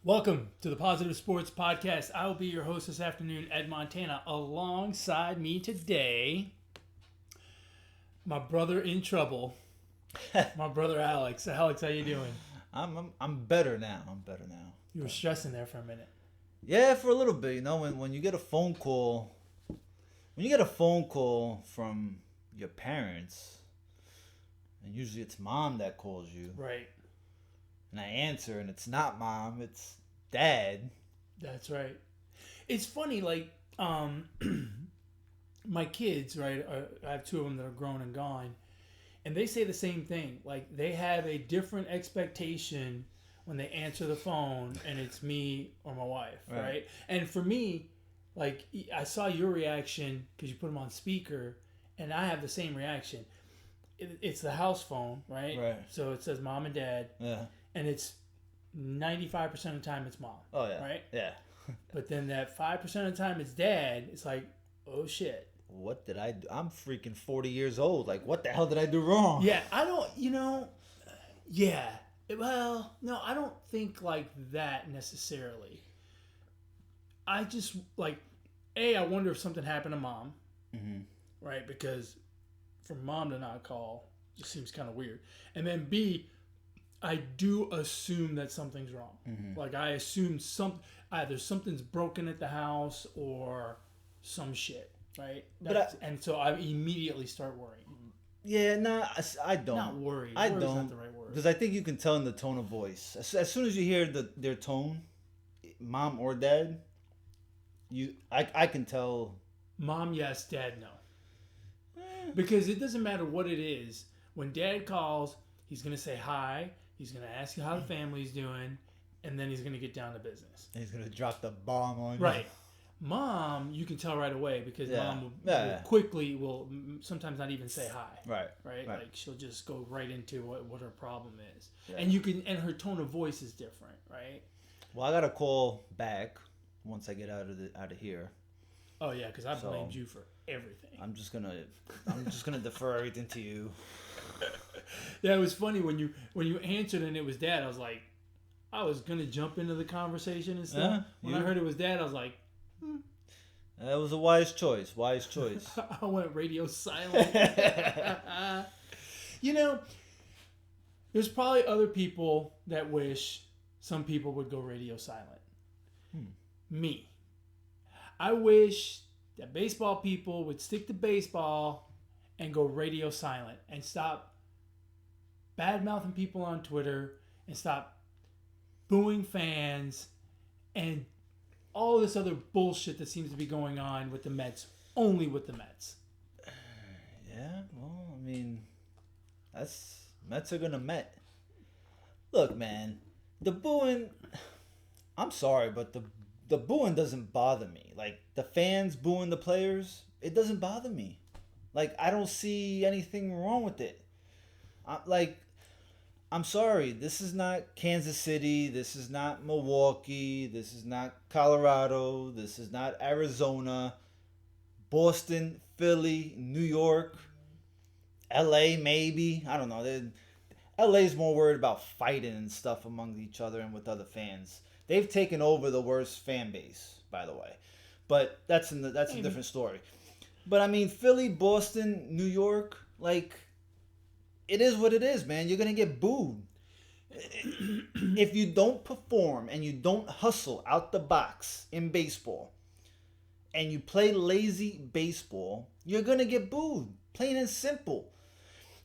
Welcome to the Positive Sports Podcast. I will be your host this afternoon, Ed Montana. Alongside me today, my brother in trouble, my brother Alex. Alex, how you doing? I'm better now. You were stressing there for a minute. Yeah, for a little bit. You know, when you get a phone call, from your parents, and usually it's mom that calls you, Right. and I answer, and it's not mom, it's dad. That's right. It's funny, like, my kids, right? I have two of them that are grown and gone, and they say the same thing. Like, they have a different expectation when they answer the phone and it's me or my wife, right? And for me, like, I saw your reaction because you put them on speaker, and I have the same reaction. It's the house phone, right? Right. So it says mom and dad, Yeah. and it's 95% of the time it's mom. Oh yeah. Right? Yeah. But then that 5% of the time it's dad, it's like, oh shit. What did I do? I'm freaking 40 years old. Like, what the hell did I do wrong? Yeah, I don't, yeah. Well, no, I don't think like that necessarily. I just, like, I wonder if something happened to mom, right? Because for mom to not call just seems kind of weird. And then B, I do assume that something's wrong. Like, I assume either something's broken at the house or some shit, right? And so I immediately start worrying. Yeah, nah, I don't. Not worried. I Worry's don't. not the right word. Because I think you can tell in the tone of voice. As soon as you hear their tone, mom or dad, I can tell. Mom, yes. Dad, no. Because it doesn't matter what it is. When dad calls, he's going to say hi. He's going to ask you how the family's doing. And then he's going to get down to business. He's going to drop the bomb on you. Right. Mom, you can tell right away because mom will sometimes not even say hi. Right. Like, she'll just go right into what her problem is. Yeah. And her tone of voice is different, right? Well, I got to call back once I get out of here. Oh yeah, because I blamed you for everything. I'm just gonna defer everything to you. Yeah, it was funny when you answered and it was dad. I was like, I was gonna jump into the conversation and stuff. When I heard it was dad, I was like, That was a wise choice. I went radio silent. There's probably other people that wish some people would go radio silent. Me. I wish that baseball people would stick to baseball and go radio silent and stop bad-mouthing people on Twitter and stop booing fans and all this other bullshit that seems to be going on with the Mets, only with the Mets. Yeah, well, I mean, Mets are gonna Met. Look, man, the booing, I'm sorry, but the booing doesn't bother me. Like, the fans booing the players, it doesn't bother me. Like, I don't see anything wrong with it. I'm sorry, this is not Kansas City, this is not Milwaukee, this is not Colorado, this is not Arizona, Boston, Philly, New York, LA maybe. I don't know. LA's more worried about fighting and stuff among each other and with other fans. They've taken over the worst fan base, by the way. But that's a different story. But I mean, Philly, Boston, New York, like, it is what it is, man. You're going to get booed. If you don't perform and you don't hustle out the box in baseball and you play lazy baseball, you're going to get booed. Plain and simple.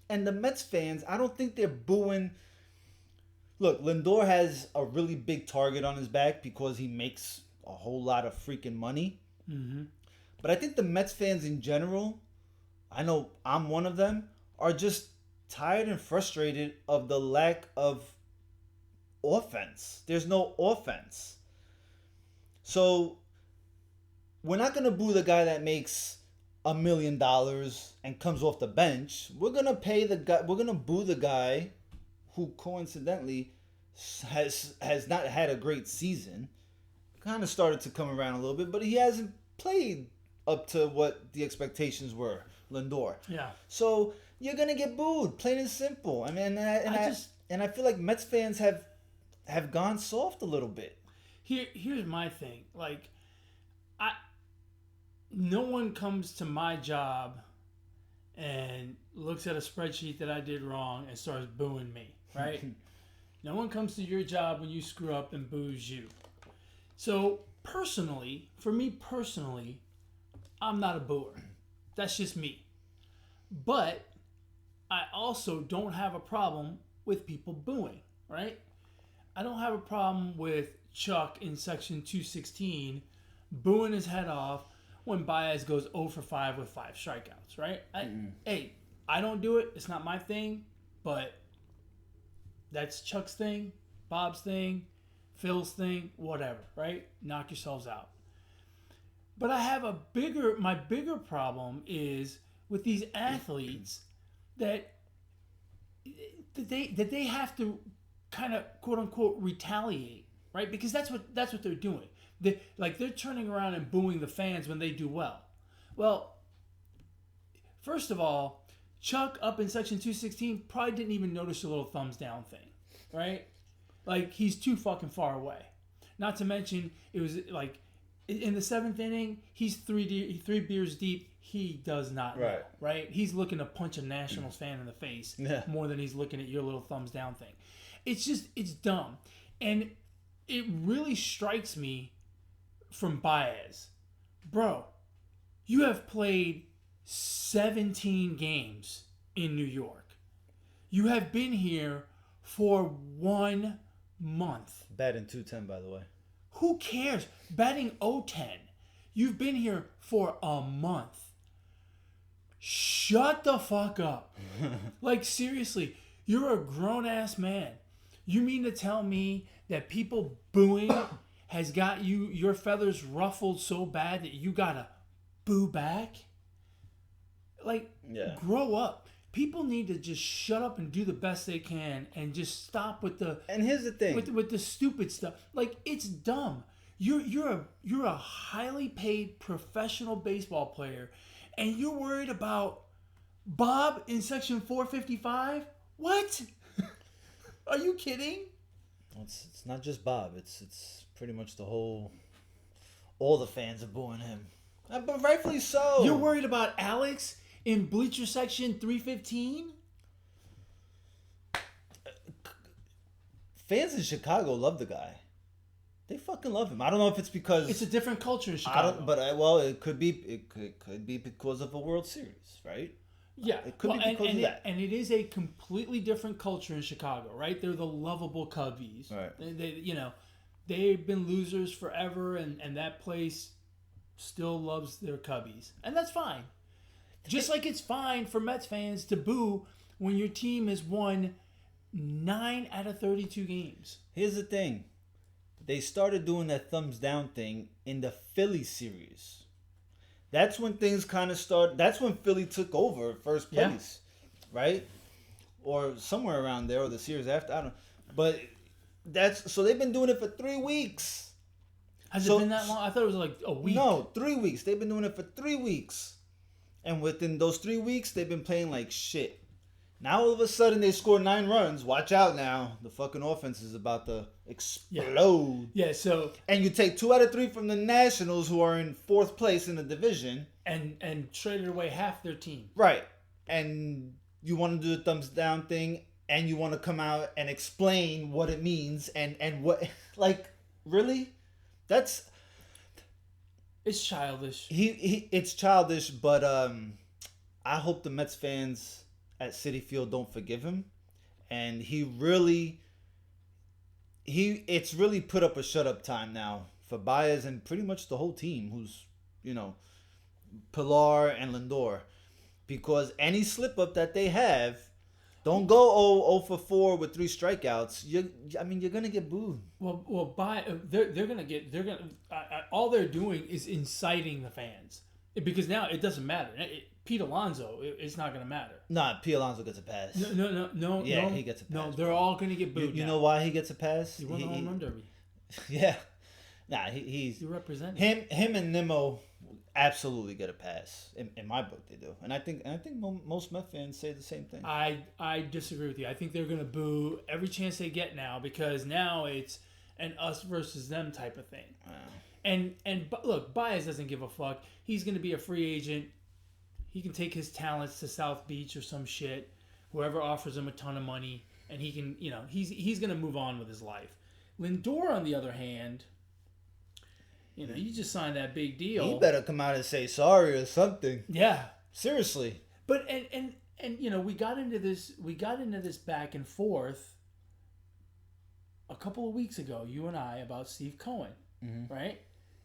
And the Mets fans, I don't think they're booing. Look, Lindor has a really big target on his back because he makes a whole lot of freaking money. But I think the Mets fans in general, I know I'm one of them, are just tired and frustrated of the lack of offense. There's no offense. So we're not going to boo the guy that makes $1 million and comes off the bench. We're going to boo the guy who coincidentally has not had a great season. Kind of started to come around a little bit, but he hasn't played up to what the expectations were, Lindor. Yeah. So you're gonna get booed, plain and simple. I mean, I feel like Mets fans have gone soft a little bit. Here's my thing. Like, no one comes to my job and looks at a spreadsheet that I did wrong and starts booing me, right? No one comes to your job when you screw up and boos you. So, personally, for me personally, I'm not a booer. That's just me. But I also don't have a problem with people booing, right? I don't have a problem with Chuck in section 216 booing his head off when Baez goes 0 for 5 with 5 strikeouts, right? Hey, I don't do it. It's not my thing, but that's Chuck's thing, Bob's thing, Phil's thing, whatever, right? Knock yourselves out. But I have my bigger problem is with these athletes that they have to kind of quote unquote retaliate, right? Because that's what they're doing. They're turning around and booing the fans when they do well. Well, first of all, Chuck up in section 216 probably didn't even notice the little thumbs down thing, right? Like, he's too fucking far away. Not to mention, it was like in the 7th inning, he's three beers deep. He does not know, right? He's looking to punch a Nationals fan in the face more than he's looking at your little thumbs down thing. It's dumb. And it really strikes me from Baez. Bro, you have played 17 games in New York. You have been here for 1 month. Batting .210, by the way. Who cares? Batting .010. You've been here for a month. Shut the fuck up. Like, seriously, you're a grown-ass man. You mean to tell me that people booing has got your feathers ruffled so bad that you gotta boo back? Like, grow up. People need to just shut up and do the best they can and just stop with the. And here's the thing. With the stupid stuff. Like, it's dumb. You're a highly paid professional baseball player, and you're worried about Bob in section 455? What? Are you kidding? It's not just Bob. It's pretty much all the fans are booing him. But rightfully so. You're worried about Alex in bleacher section 315? Fans in Chicago love the guy. They fucking love him. I don't know if it's because it's a different culture in Chicago. It could be because of a World Series, right? Yeah, it could be because of that. And it is a completely different culture in Chicago, right? They're the lovable Cubbies. Right. They've been losers forever, and that place still loves their Cubbies, and that's fine. Just like it's fine for Mets fans to boo when your team has won 9 out of 32 games. Here's the thing. They started doing that thumbs down thing in the Philly series. That's when things kind of started. That's when Philly took over first place, right? Or somewhere around there, or the series after. I don't know. But so they've been doing it for 3 weeks. Has it been that long? I thought it was like a week. No, 3 weeks. They've been doing it for 3 weeks. And within those 3 weeks, they've been playing like shit. Now all of a sudden they score 9 runs. Watch out now. The fucking offense is about to explode. Yeah, so... And you take 2 out of 3 from the Nationals, who are in 4th place in the division. And traded away half their team. Right. And you want to do the thumbs down thing, and you want to come out and explain what it means, and what... Like, really? That's... It's childish. It's childish, but I hope the Mets fans at Citi Field don't forgive him. And it's really put up a shut up time now for Baez and pretty much the whole team, who's, Pilar and Lindor. Because any slip up that they have, don't go 0 for 4 with 3 strikeouts. You're gonna get booed. Well, they're gonna all they're doing is inciting the fans, because now it doesn't matter. Pete Alonso, it's not gonna matter. Nah, Pete Alonso gets a pass. No. Yeah, he gets a pass. No, they're all gonna get booed. You know why he gets a pass? He won the home run derby. Yeah. Nah, he's. You represent him and Nimmo absolutely get a pass. In my book, they do, and I think most Met fans say the same thing. I disagree with you. I think they're gonna boo every chance they get now, because now it's and us versus them type of thing. But look, Baez doesn't give a fuck. He's going to be a free agent. He can take his talents to South Beach or some shit. Whoever offers him a ton of money, and he can, he's going to move on with his life. Lindor, on the other hand, you just signed that big deal. He better come out and say sorry or something. Yeah, seriously. But and we got into this back and forth a couple of weeks ago, you and I, about Steve Cohen, right?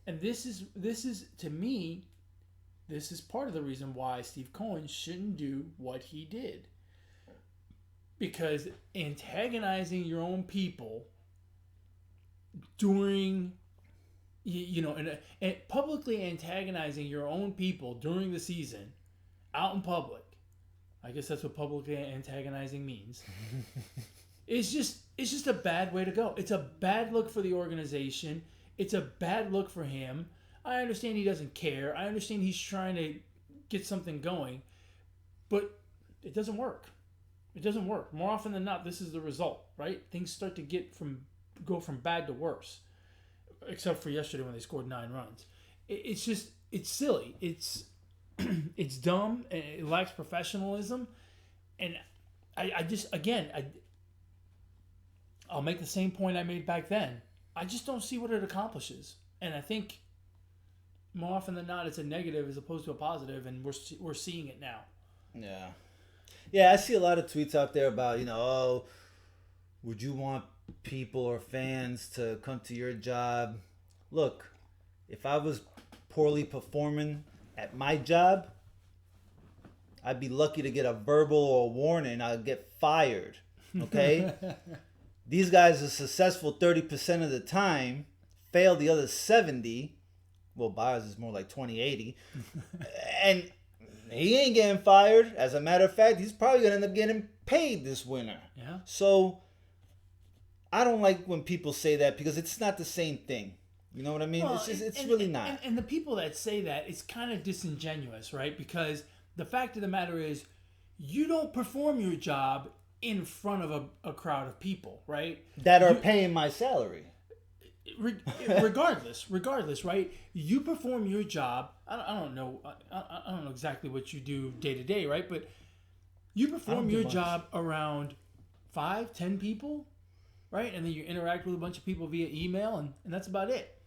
And this is to me, this is part of the reason why Steve Cohen shouldn't do what he did. Because antagonizing your own people during, and publicly antagonizing your own people during the season, out in public, I guess that's what publicly antagonizing means. It's just a bad way to go. It's a bad look for the organization. It's a bad look for him. I understand he doesn't care. I understand he's trying to get something going, but it doesn't work. It doesn't work. More often than not, this is the result, right? Things start to go from bad to worse, except for yesterday when they scored 9 runs. It's silly. It's dumb. And it lacks professionalism, and I'll make the same point I made back then. I just don't see what it accomplishes, and I think more often than not, it's a negative as opposed to a positive, and we're seeing it now. Yeah. Yeah, I see a lot of tweets out there about, would you want people or fans to come to your job? Look, if I was poorly performing at my job, I'd be lucky to get a verbal or a warning. I'd get fired, okay? These guys are successful 30% of the time, fail the other 70. Well, Baez is more like 20-80. And he ain't getting fired. As a matter of fact, he's probably going to end up getting paid this winter. Yeah. So I don't like when people say that because it's not the same thing. You know what I mean? Well, it's really not. And the people that say that, it's kind of disingenuous, right? Because the fact of the matter is, you don't perform your job in front of a crowd of people, right? That are paying my salary. Regardless, right? You perform your job. I don't know exactly what you do day to day, right? But you perform your job around 5-10 people, right? And then you interact with a bunch of people via email, and that's about it.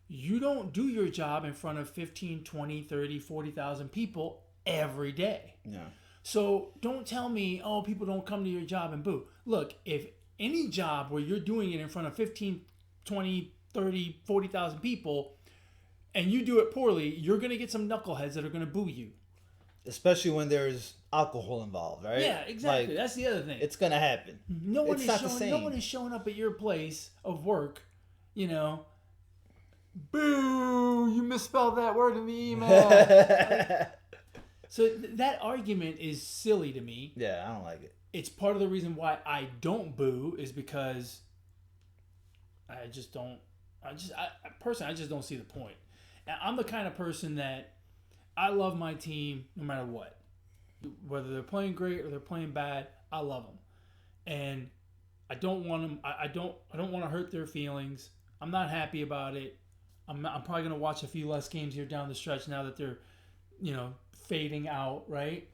You don't do your job in front of 15, 20, 30, 40,000 people every day. Yeah. So don't tell me, people don't come to your job and boo. Look, if any job where you're doing it in front of 15, 20, 30, 40,000 people, and you do it poorly, you're going to get some knuckleheads that are going to boo you. Especially when there's alcohol involved, right? Yeah, exactly. That's the other thing. It's going to happen. No one is showing up at your place of work, boo, you misspelled that word in the email. So that argument is silly to me. Yeah, I don't like it. It's part of the reason why I don't boo is because I personally just don't see the point. And I'm the kind of person that I love my team no matter what. Whether they're playing great or they're playing bad, I love them. And I don't want them, I don't want to hurt their feelings. I'm not happy about it. I'm probably going to watch a few less games here down the stretch now that they're, fading out, right?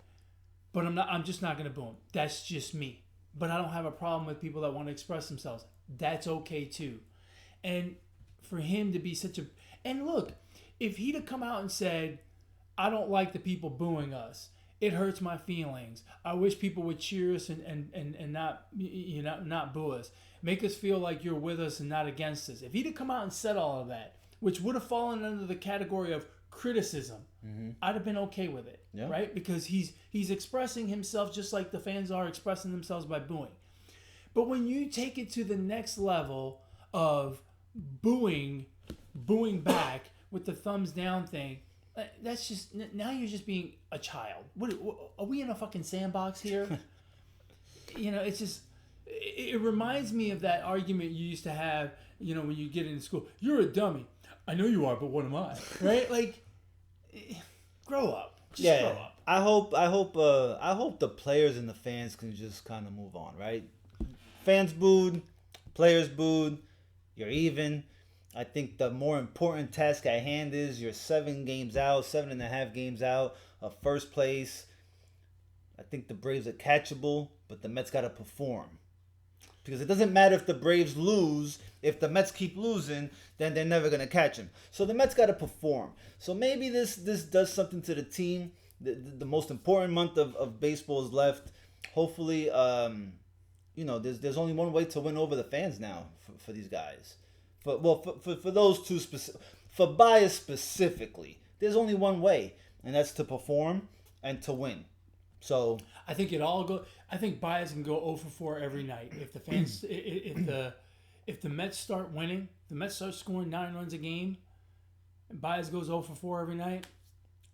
But I'm just not going to boo them. That's just me. But I don't have a problem with people that want to express themselves. That's okay too. And for him to be and look, if he'd have come out and said, I don't like the people booing us. It hurts my feelings. I wish people would cheer us and not boo us. Make us feel like you're with us and not against us. If he'd have come out and said all of that, which would have fallen under the category of criticism, I'd have been okay with it, right? Because he's expressing himself just like the fans are expressing themselves by booing. But when you take it to the next level of booing back with the thumbs down thing, that's just, now you're just being a child. What are we in a fucking sandbox here? It's just, it reminds me of that argument you used to have, when you get into school. You're a dummy. I know you are, but what am I? Right? Like, grow up. Just grow up. I hope the players and the fans can just kind of move on, right? Fans booed, players booed. You're even. I think the more important task at hand is you're 7.5 games out of first place. I think the Braves are catchable, but the Mets got to perform. Because it doesn't matter if the Braves lose. If the Mets keep losing, then they're never going to catch them. So the Mets got to perform. So maybe this does something to the team. The most important month of baseball is left. Hopefully, there's only one way to win over the fans now for these guys. For those two for Baez specifically, there's only one way, and that's to perform and to win. So I think I think Baez can go 0 for 4 every night. If the fans, if the Mets start winning, the Mets start scoring 9 runs a game, and Baez goes 0 for 4 every night,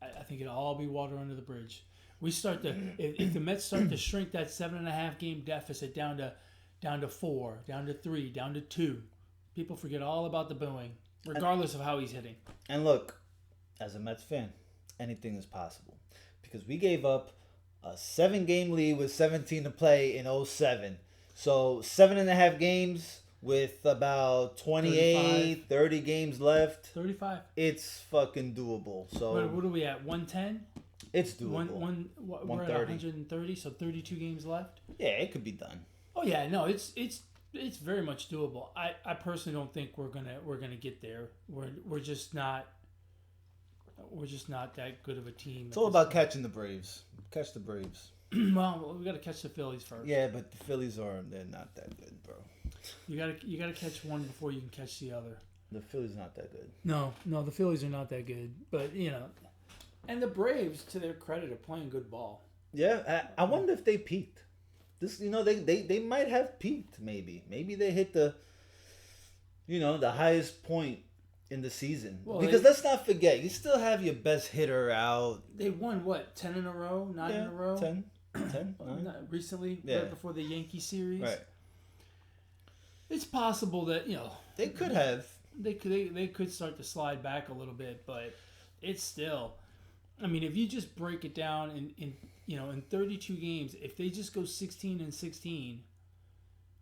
I think it'll all be water under the bridge. If the Mets start to shrink that 7.5 game deficit down to 4, down to 3, down to 2. People forget all about the booing, regardless of how he's hitting. And look, as a Mets fan, anything is possible. Because we gave up a 7-game lead with 17 to play in 2007. So 7.5 games with about 28, 30 games left. 35. It's fucking doable. So What are we at, 110? It's doable. We're at 130, so 32 games left? Yeah, it could be done. Oh, yeah, no, it's very much doable. I personally don't think we're gonna get there. We're just not that good of a team. It's all about catching the Braves. Catch the Braves. Well, we got to catch the Phillies first. Yeah, but the Phillies they're not that good, bro. You gotta catch one before you can catch the other. The Phillies not that good. No, the Phillies are not that good. But and the Braves, to their credit, are playing good ball. Yeah, I wonder if they peaked. This, they might have peaked. Maybe they hit the highest point in the season. Well, because let's not forget, you still have your best hitter out. They won what, 10 in a row, 9 in a row, 10, 9? Recently, right before the Yankee series. Right. It's possible that they could have. They could start to slide back a little bit, but it's still. I mean, if you just break it down in 32 games, if they just go 16-16,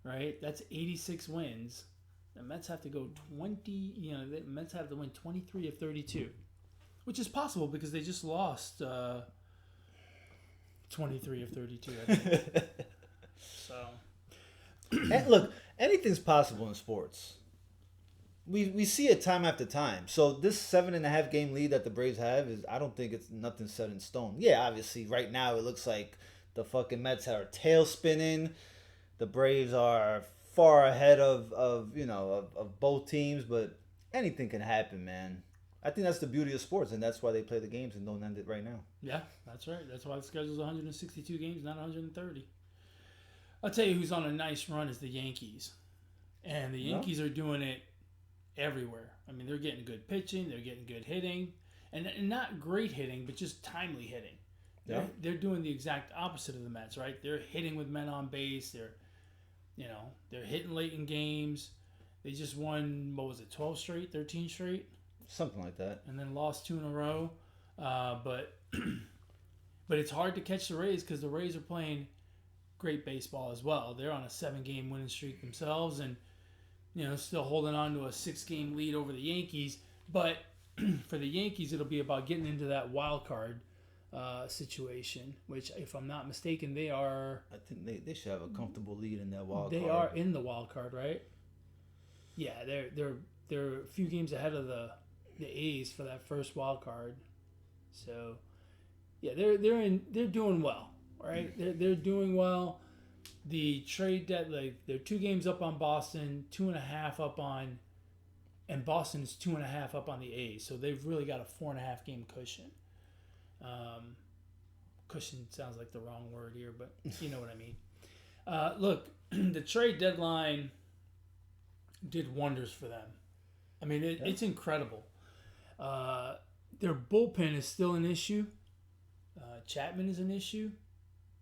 right? That's 86 wins. The Mets have to go 20. The Mets have to win 23 of 32, which is possible because they just lost 23 of 32. I think. So, and look, anything's possible in sports. We see it time after time. So this 7.5 game lead that the Braves have I don't think it's nothing set in stone. Yeah, obviously right now it looks like the fucking Mets are tail spinning. The Braves are far ahead of both teams, but anything can happen, man. I think that's the beauty of sports, and that's why they play the games and don't end it right now. Yeah, that's right. That's why the schedule's 162 games, not 130. I'll tell you who's on a nice run is the Yankees. And the Yankees are doing it everywhere. I mean, they're getting good pitching, they're getting good hitting, and not great hitting, but just timely hitting. Yeah. They're doing the exact opposite of the Mets, right? They're hitting with men on base. They're hitting late in games. They just won, 12 straight, 13 straight? Something like that. And then lost 2 in a row. But it's hard to catch the Rays because the Rays are playing great baseball as well. They're on a 7-game winning streak themselves and, still holding on to a 6-game lead over the Yankees. But for the Yankees, it'll be about getting into that wild card situation, which, if I'm not mistaken, they are. I think they should have a comfortable lead in that wild card. They are in the wild card, right? Yeah, they're a few games ahead of the A's for that first wild card. So, yeah, they're doing well, right? They're doing well. The trade they're 2 games up on Boston, 2.5 up on, and Boston's 2.5 up on the A's. So they've really got a 4.5 game cushion. Cushion sounds like the wrong word here, but you know what I mean. Look, the trade deadline did wonders for them. I mean, it's incredible. Their bullpen is still an issue. Chapman is an issue,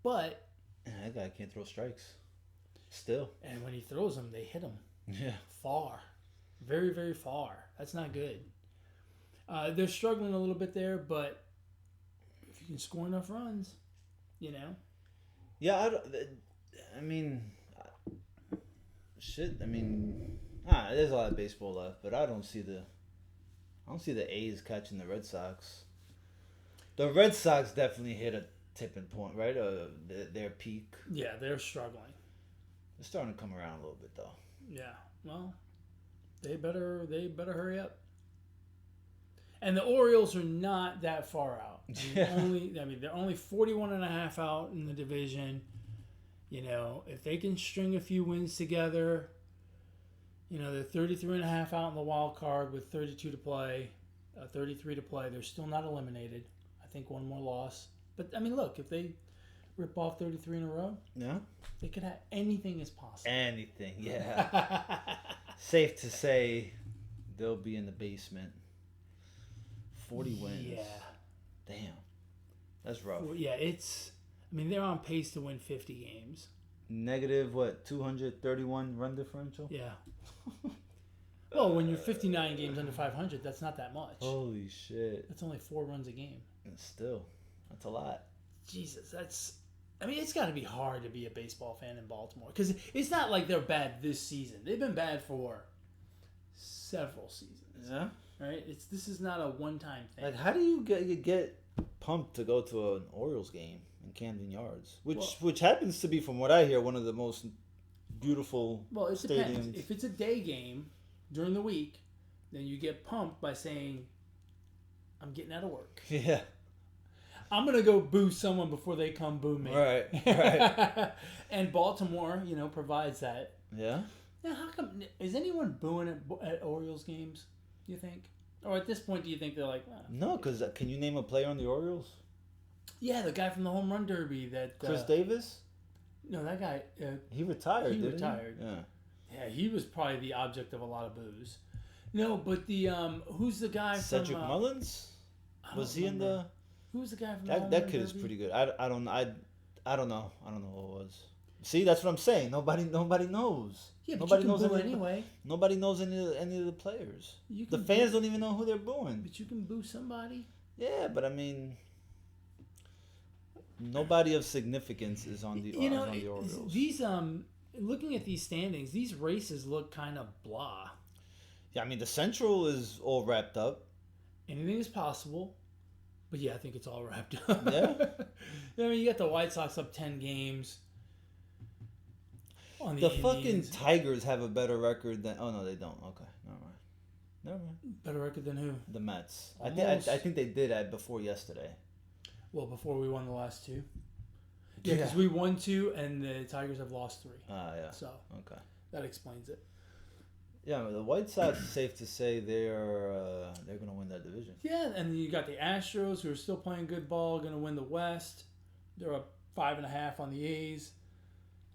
but that guy can't throw strikes. Still. And when he throws them, they hit him. Yeah. Far. Very, very far. That's not good. They're struggling a little bit there, but if you can score enough runs, Yeah, I mean, shit. I mean, There's a lot of baseball left, but I don't see the A's catching the Red Sox. The Red Sox definitely hit a tipping point, right? Their peak. Yeah, they're struggling. They're starting to come around a little bit, though. Yeah, well, they better hurry up. And the Orioles are not that far out. They're only 41.5 out in the division. You know, if they can string a few wins together, you know, they're 33.5 out in the wild card with 33 to play. They're still not eliminated. I think one more loss. But, I mean, look, if they rip off 33 in a row, yeah, they could have anything is possible. Anything, yeah. Safe to say they'll be in the basement. 40 wins. Yeah. Damn. That's rough. Well, yeah, they're on pace to win 50 games. Negative, 231 run differential? Yeah. Well, when you're 59 games under 500, that's not that much. Holy shit. That's only 4 runs a game. And still, that's a lot. Jesus, it's got to be hard to be a baseball fan in Baltimore. Because it's not like they're bad this season. They've been bad for several seasons. Yeah. Right? This is not a one-time thing. Like, how do you get pumped to go to an Orioles game in Camden Yards? Which happens to be, from what I hear, one of the most beautiful stadiums. Depends. If it's a day game during the week, then you get pumped by saying, I'm getting out of work. Yeah. I'm going to go boo someone before they come boo me. Right. And Baltimore, provides that. Yeah. Now, how come, is anyone booing at Orioles games, do you think? Or at this point, do you think they're like, no, because can you name a player on the Orioles? Yeah, the guy from the home run derby that... Chris Davis? No, that guy... he retired, He retired. Yeah. Yeah, he was probably the object of a lot of boos. No, but the... who's the guy from... Cedric Mullins? Was he in the... Who's the guy from the home That run kid is derby? pretty good. I don't know. I don't know who it was. See, that's what I'm saying. Nobody knows. Yeah, but nobody you can knows boo any, anyway. Nobody knows any of the players. The boo, fans don't even know who they're booing. But you can boo somebody. Yeah, but I mean, nobody of significance is on the Orioles. These looking at these standings, these races look kind of blah. Yeah, I mean the Central is all wrapped up. Anything is possible, but yeah, I think it's all wrapped up. Yeah. I mean, you got the White Sox up 10 games. On the fucking Tigers have a better record than. Oh no, they don't. Okay, never mind. Better record than who? The Mets. Almost. I think they did before yesterday. Well, before we won the last 2. Yeah, because we won 2 and the Tigers have lost 3. Yeah. So okay, that explains it. Yeah, the White Sox, safe to say they're going to win that division. Yeah, and you got the Astros who are still playing good ball, going to win the West. They're up 5.5 on the A's,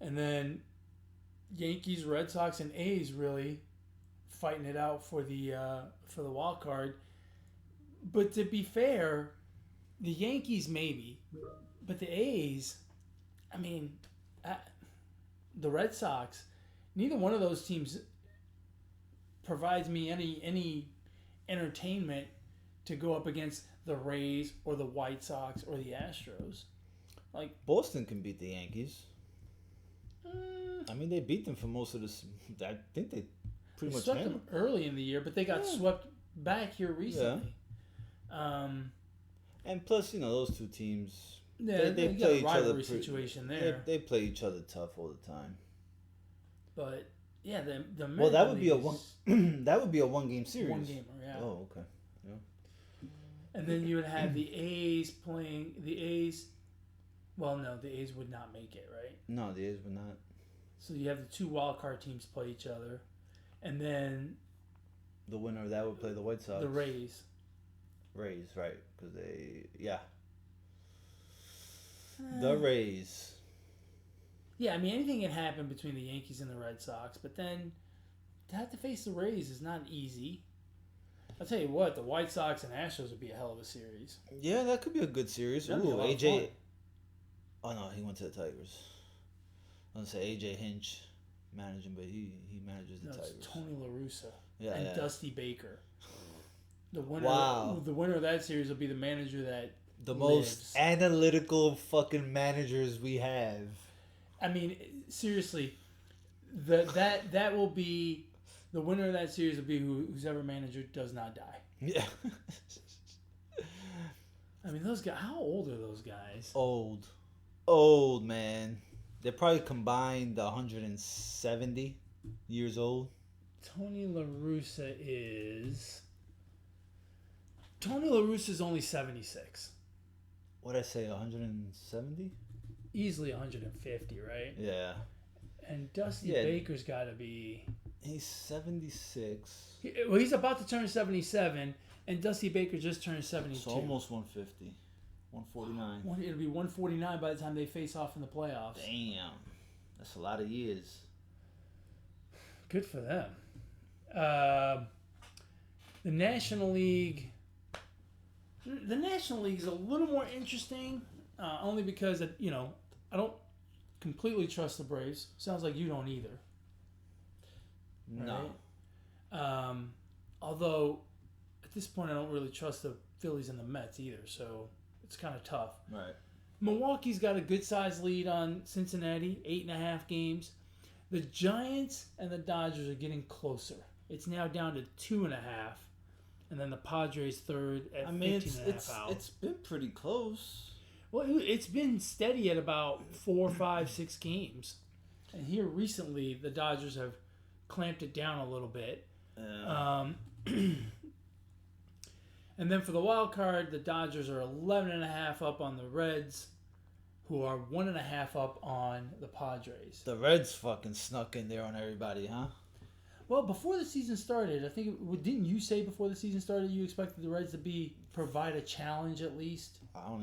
and then Yankees, Red Sox, and A's really fighting it out for the wild card. But to be fair, the Yankees maybe, but the A's, I mean, the Red Sox, neither one of those teams provides me any entertainment to go up against the Rays or the White Sox or the Astros. Like Boston can beat the Yankees. I mean, they beat them for most of this. I think they pretty much swept them early in the year, but they got swept back here recently. Yeah. And plus, those two teams, they play got a each other. rivalry situation there. They play each other tough all the time. But yeah, the well, that would be a one. That would be a 1-game series. 1-gamer, yeah. Oh, okay. Yeah. And then you would have the A's playing the A's. Well, no, the A's would not make it, right? No, the A's would not. So you have the 2 wild card teams play each other, and then the winner of that would play the White Sox. The Rays. Rays, right? Because the Rays. Yeah, I mean anything can happen between the Yankees and the Red Sox, but then to have to face the Rays is not easy. I'll tell you what, the White Sox and Astros would be a hell of a series. Yeah, that could be a good series. That'd be a lot of AJ. fun. Oh no, he went to the Tigers. I was gonna say AJ Hinch managing, but he manages the Tigers. It's Tony La Russa and Dusty Baker. The winner. Wow. The winner of that series will be the manager that the lives. most analytical fucking managers we have. I mean, seriously, that will be The winner of that series will be whoever manager does not die. Yeah. I mean, those guys. How old are those guys? Old, man. They're probably combined 170 years old. Tony La Russa is only 76. What'd I say, 170? Easily 150, right? Yeah. And Dusty Baker's got to be... He's 76. He's about to turn 77, and Dusty Baker just turned 72. So almost 150. 149. It'll be 149 by the time they face off in the playoffs. Damn. That's a lot of years. Good for them. The National League... The National League is a little more interesting, only because, I don't completely trust the Braves. Sounds like you don't either. No. Right? Although, at this point, I don't really trust the Phillies and the Mets either, so it's kind of tough. Right. Milwaukee's got a good-sized lead on Cincinnati, 8.5 games. The Giants and the Dodgers are getting closer. It's now down to 2.5. And then the Padres third at 15.5 out. It's been pretty close. Well, it's been steady at about 4, 5, 6 games. And here recently, the Dodgers have clamped it down a little bit. And then for the wild card, the Dodgers are 11.5 up on the Reds, who are 1.5 up on the Padres. The Reds fucking snuck in there on everybody, huh? Well, before the season started, I think didn't you say before the season started you expected the Reds to provide a challenge at least? I don't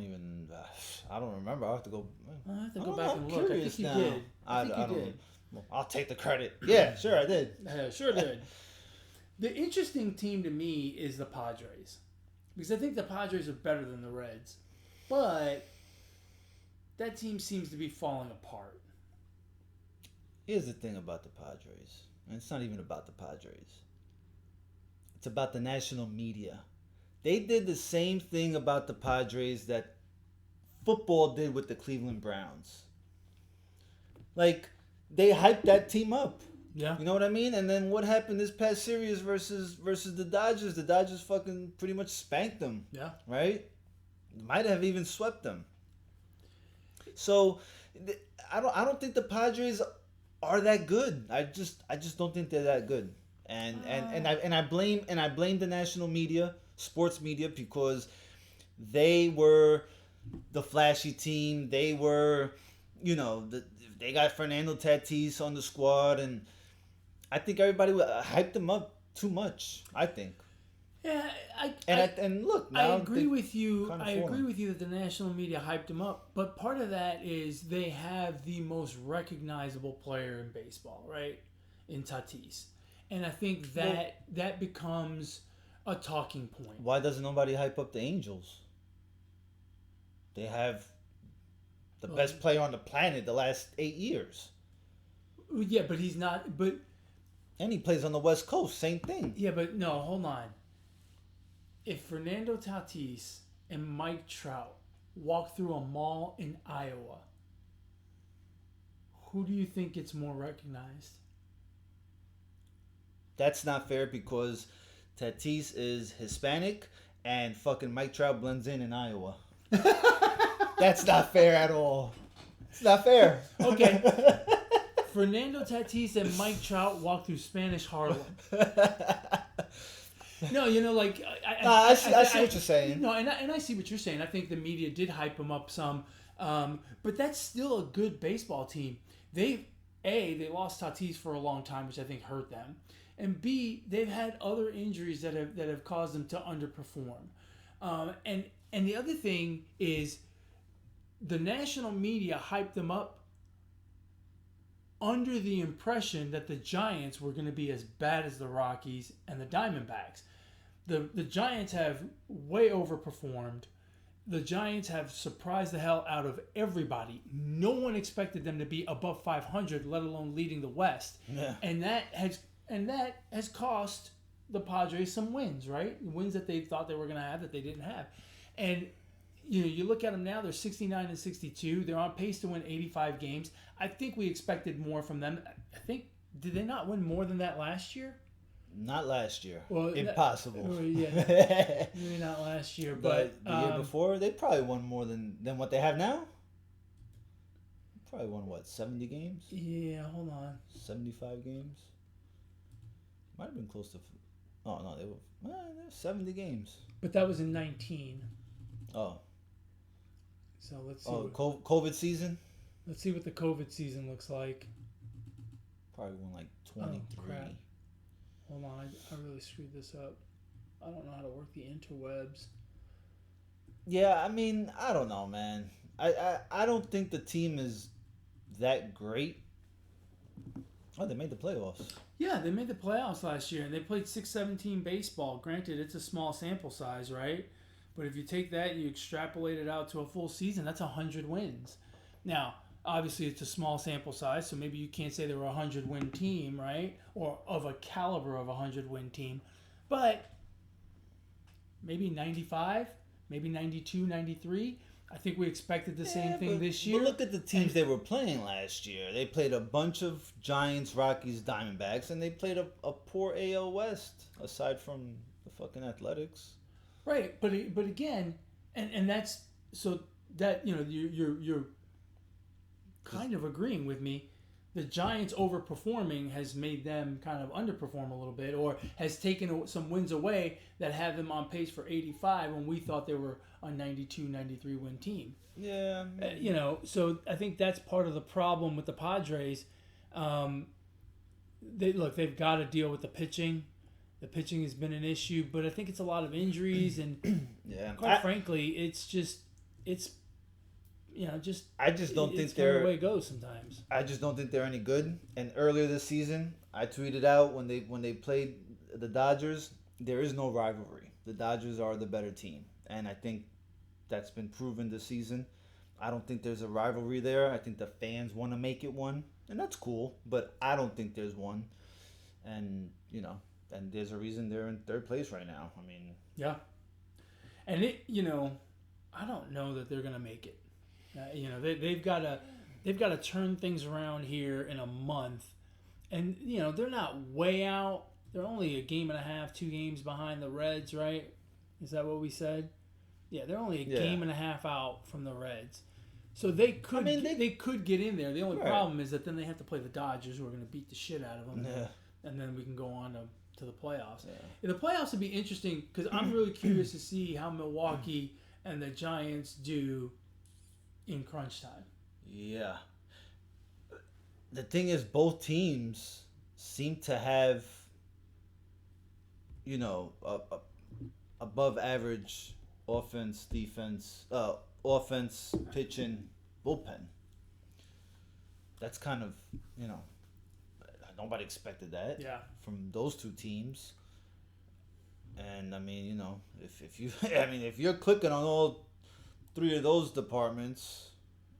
remember. I'll have to go. I have to go back and look. I think you did. I think you did. I'll take the credit. Yeah, sure I did. Yeah, sure did. The interesting team to me is the Padres, because I think the Padres are better than the Reds, but that team seems to be falling apart. Here's the thing about the Padres. And it's not even about the Padres. It's about the national media. They did the same thing about the Padres that football did with the Cleveland Browns. Like, they hyped that team up. Yeah. You know what I mean? And then what happened this past series versus the Dodgers? The Dodgers fucking pretty much spanked them. Yeah. Right? Might have even swept them. So, I don't think the Padres are that good. I just don't think they're that good. And I blame the national media, sports media, because they were the flashy team. They were, they got Fernando Tatis on the squad, and I think everybody hyped them up too much. I think. Yeah, look, I agree with you. I agree falling. with you that the national media hyped him up, but part of that is they have the most recognizable player in baseball, right? In Tatis, and I think that becomes a talking point. Why doesn't nobody hype up the Angels? They have the best player on the planet the last 8 years. Yeah, but he's not. But and he plays on the West Coast, same thing. Yeah, but no, hold on. If Fernando Tatis and Mike Trout walk through a mall in Iowa, who do you think gets more recognized? That's not fair because Tatis is Hispanic and fucking Mike Trout blends in Iowa. That's not fair at all. It's not fair. Okay. Fernando Tatis and Mike Trout walk through Spanish Harlem. No, I see what you're saying. No, and I see what you're saying. I think the media did hype him up some, but that's still a good baseball team. They lost Tatis for a long time, which I think hurt them, and B, they've had other injuries that have caused them to underperform. And the other thing is, the national media hyped them up under the impression that the Giants were going to be as bad as the Rockies and the Diamondbacks. The Giants have way overperformed. The Giants have surprised the hell out of everybody. No one expected them to be above 500, let alone leading the West. Yeah. And that has cost the Padres some wins, right? Wins that they thought they were going to have that they didn't have. And you look at them now, they're 69 and 62. They're on pace to win 85 games. I think we expected more from them. I think, did they not win more than that last year? Not last year. Well, Impossible. Yeah, maybe not last year, but the year before, they probably won more than what they have now. Probably won, what, 70 games? Yeah, hold on. 75 games? Might have been close to... Oh, no, they were 70 games. But that was in 19. Oh. So let's see. Oh, COVID season? Let's see what the COVID season looks like. Probably won like 23. Oh, crap. Hold on, I really screwed this up. I don't know how to work the interwebs. Yeah, I mean, I don't know, man. I don't think the team is that great. Oh, they made the playoffs. Yeah, they made the playoffs last year, and they played 6-17 baseball. Granted, it's a small sample size, right? But if you take that and you extrapolate it out to a full season, that's 100 wins. Now, obviously, it's a small sample size, so maybe you can't say they were a 100-win team, right? Or of a caliber of a 100-win team. But maybe 95, maybe 92, 93. I think we expected the same thing this year. But look at the teams they were playing last year. They played a bunch of Giants, Rockies, Diamondbacks, and they played a poor AL West, aside from the fucking Athletics. Right, but again, and that's so that you're kind of agreeing with me. The Giants overperforming has made them kind of underperform a little bit, or has taken some wins away that have them on pace for 85 when we thought they were a 92, 93 win team. Yeah. So I think that's part of the problem with the Padres. They've got to deal with the pitching. The pitching has been an issue, but I think it's a lot of injuries, and quite frankly, it's I just don't think they're the way it goes sometimes. I just don't think they're any good. And earlier this season, I tweeted out when they played the Dodgers, there is no rivalry. The Dodgers are the better team, and I think that's been proven this season. I don't think there's a rivalry there. I think the fans want to make it one, and that's cool. But I don't think there's one, and and there's a reason they're in third place right now. I mean, yeah, and I don't know that they're gonna make it. They've got to turn things around here in a month, and they're not way out. They're only a game and a half, 2 games behind the Reds, right? Is that what we said? Yeah, they're only a game and a half out from the Reds, so they could they could get in there. The only problem is that then they have to play the Dodgers, who are going to beat the shit out of them, and then we can go on to the playoffs. Yeah. The playoffs would be interesting because I'm really curious to see how Milwaukee and the Giants do in crunch time. Yeah. The thing is, both teams seem to have, above average offense, defense, offense, pitching, bullpen. That's kind of, nobody expected that from those two teams. And I mean, if you're clicking on all 3 of those departments,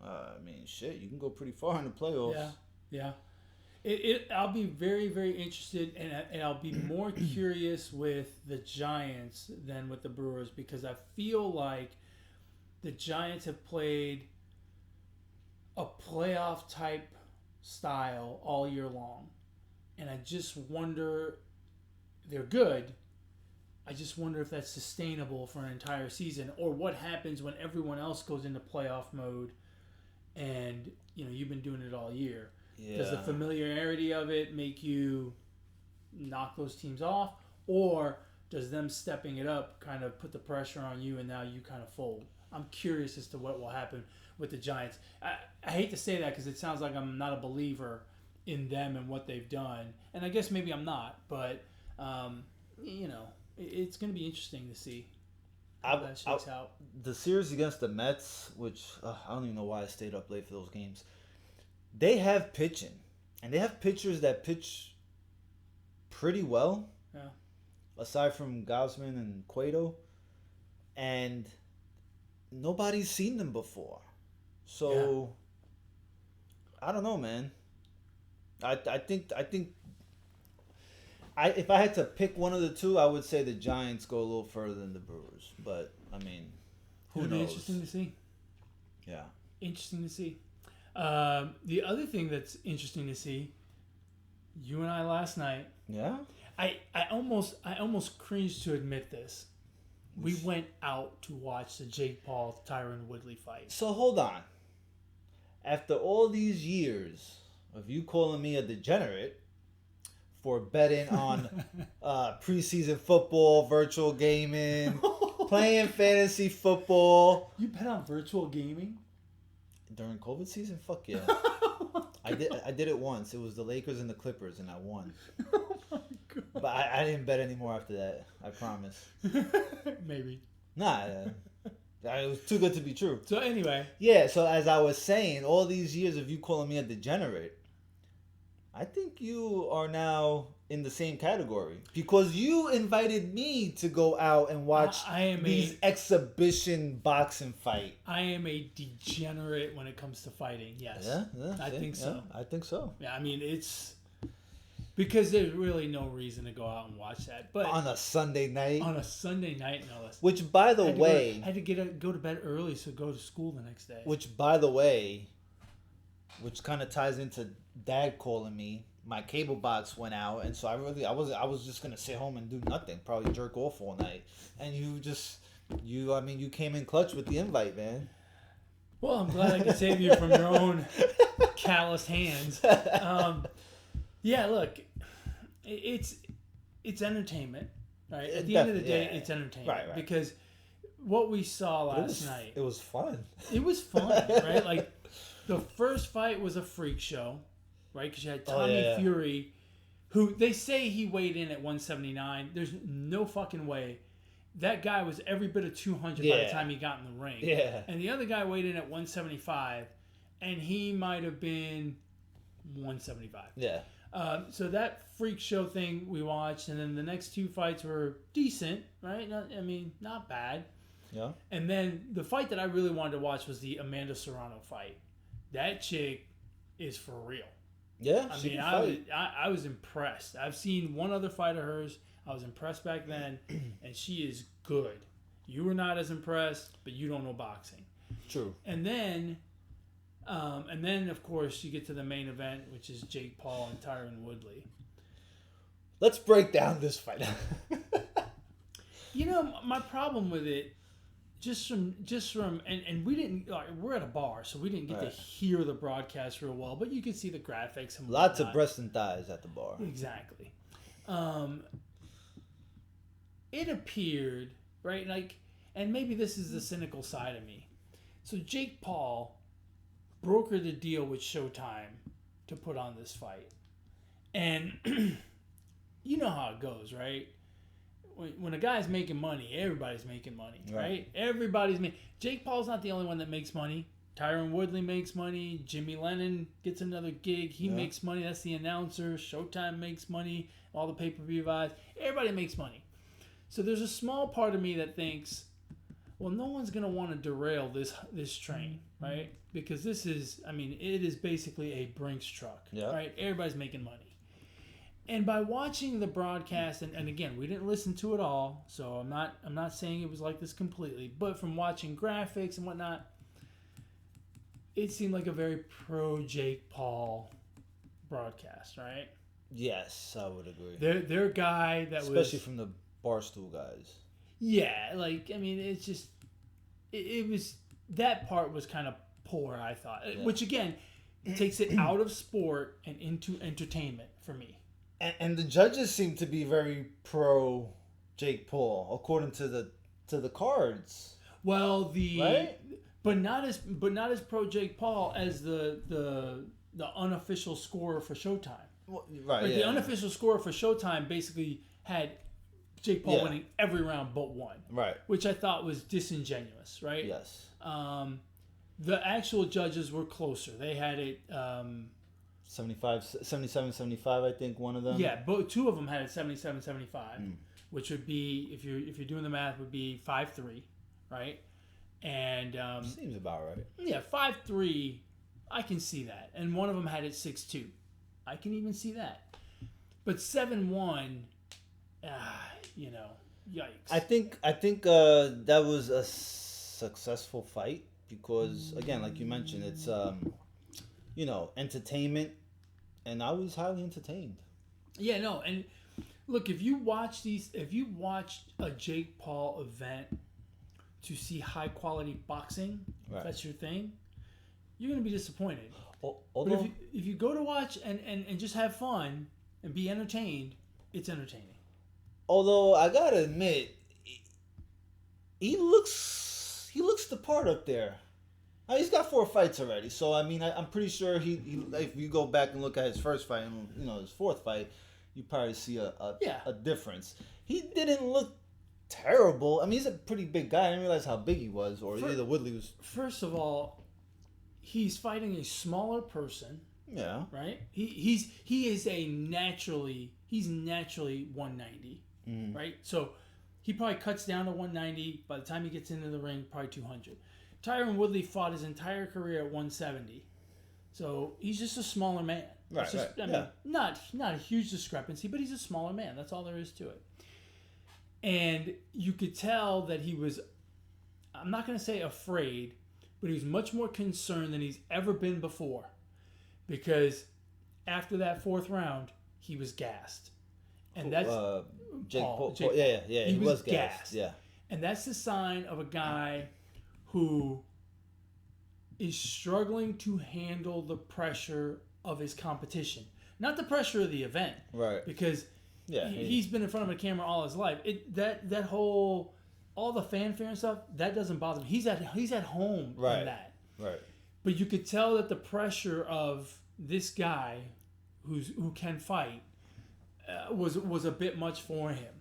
you can go pretty far in the playoffs. Yeah. I'll be very, very interested, and I'll be more curious with the Giants than with the Brewers, because I feel like the Giants have played a playoff type style all year long, and I just wonder, they're good. I just wonder if that's sustainable for an entire season, or what happens when everyone else goes into playoff mode, and you've been doing it all year. Yeah. Does the familiarity of it make you knock those teams off, or does them stepping it up kind of put the pressure on you, and now you kind of fold? I'm curious as to what will happen with the Giants. I hate to say that because it sounds like I'm not a believer in them and what they've done, and I guess maybe I'm not, but it's going to be interesting to see how that shakes out. The series against the Mets, which I don't even know why I stayed up late for those games, they have pitching. And they have pitchers that pitch pretty well. Yeah. Aside from Gausman and Cueto. And nobody's seen them before. So, I don't know, man. I think if I had to pick one of the two, I would say the Giants go a little further than the Brewers. But, I mean, who knows? It'll be interesting to see. Yeah. Interesting to see. The other thing that's interesting to see, you and I last night. Yeah? I almost cringe to admit this. We went out to watch the Jake Paul Tyron Woodley fight. So hold on. After all these years of you calling me a degenerate for betting on preseason football, virtual gaming, playing fantasy football. You bet on virtual gaming? During COVID season? Fuck yeah. I did it once. It was the Lakers and the Clippers, and I won. Oh my god. But I didn't bet anymore after that. I promise. Maybe. Nah. It was too good to be true. So anyway. Yeah, so as I was saying, all these years of you calling me a degenerate, I think you are now in the same category. Because you invited me to go out and watch these exhibition boxing fight. I am a degenerate when it comes to fighting, yes. Yeah, I think so. I think so. Yeah, I mean, it's... Because there's really no reason to go out and watch that. But on a Sunday night? On a Sunday night, no less. Which, by the way... I had to go to bed early so go to school the next day. Which, by the way, which kind of ties into Dad calling me. My cable box went out, and so I was just gonna sit home and do nothing, probably jerk off all night. And you came in clutch with the invite, man. Well, I'm glad I could save you from your own calloused hands. Yeah, look, it's entertainment, right? At the end of the day, it's entertainment, right. Because what we saw last night, it was fun. It was fun, right? Like the first fight was a freak show. Right, because you had Tommy Fury, who they say he weighed in at 179. There's no fucking way. That guy was every bit of 200 by the time he got in the ring. Yeah. And the other guy weighed in at 175, and he might have been 175. Yeah. So that freak show thing we watched, and then the next two fights were decent, right? Not bad. Yeah. And then the fight that I really wanted to watch was the Amanda Serrano fight. That chick is for real. Yeah, I was impressed. I've seen one other fight of hers. I was impressed back then, and she is good. You were not as impressed, but you don't know boxing. True. And then of course you get to the main event, which is Jake Paul and Tyron Woodley. Let's break down this fight. My problem with it. Just from and we didn't we're at a bar, so we didn't get to hear the broadcast real well, but you could see the graphics and lots of breasts and thighs at the bar. Exactly. It appeared, right, like, and maybe this is the cynical side of me. So Jake Paul brokered the deal with Showtime to put on this fight. And you know how it goes, right? When a guy's making money, everybody's making money, right? Everybody's making... Jake Paul's not the only one that makes money. Tyron Woodley makes money. Jimmy Lennon gets another gig. He makes money. That's the announcer. Showtime makes money. All the pay-per-view buys. Everybody makes money. So there's a small part of me that thinks, well, no one's going to want to derail this train, right? Because this is... it is basically a Brinks truck, right? Everybody's making money. And by watching the broadcast, and again, we didn't listen to it all, so I'm not saying it was like this completely, but from watching graphics and whatnot, it seemed like a very pro Jake Paul broadcast, right? Yes, I would agree. Their guy that especially from the Barstool guys. Yeah, it's just it was, that part was kind of poor, I thought, which again takes it out of sport and into entertainment for me. And the judges seem to be very pro Jake Paul, according to the cards. Well, but not as pro Jake Paul as the unofficial score for Showtime. Well, The unofficial score for Showtime basically had Jake Paul winning every round but one. Right. Which I thought was disingenuous, right? Yes. The actual judges were closer. They had it 77-75, I think, one of them. Yeah, but two of them had it 77-75, which would be, if you're doing the math, would be 5-3, right? And seems about right. Yeah, 5-3, I can see that. And one of them had it 6-2. I can even see that. But 7-1, yikes. I think that was a successful fight because, again, like you mentioned, it's entertainment, and I was highly entertained. Yeah, no, and Look, if you watch a Jake Paul event to see high quality boxing, if that's your thing, you're gonna be disappointed. Although, but if you go to watch and just have fun and be entertained, it's entertaining. Although I gotta admit, he looks the part up there. Now, he's got 4 fights already, so I mean, I'm pretty sure he if you go back and look at his first fight and his 4th fight, you probably see a difference. He didn't look terrible. I mean, he's a pretty big guy. I didn't realize how big he was, or either Woodley was. First of all, he's fighting a smaller person. Yeah. Right. He is he's naturally 190. Mm-hmm. Right. So he probably cuts down to 190. By the time he gets into the ring, probably 200. Tyron Woodley fought his entire career at 170. So he's just a smaller man. Right. I mean, not a huge discrepancy, but he's a smaller man. That's all there is to it. And you could tell that he was, I'm not going to say afraid, but he was much more concerned than he's ever been before. Because after that 4th round, he was gassed. And that's Jake Paul. Yeah. He was gassed. Yeah. And that's the sign of a guy who is struggling to handle the pressure of his competition. Not the pressure of the event. Right. Because he's been in front of a camera all his life. That whole, all the fanfare and stuff, that doesn't bother him. He's at home in that. Right. But you could tell that the pressure of this guy who can fight was a bit much for him.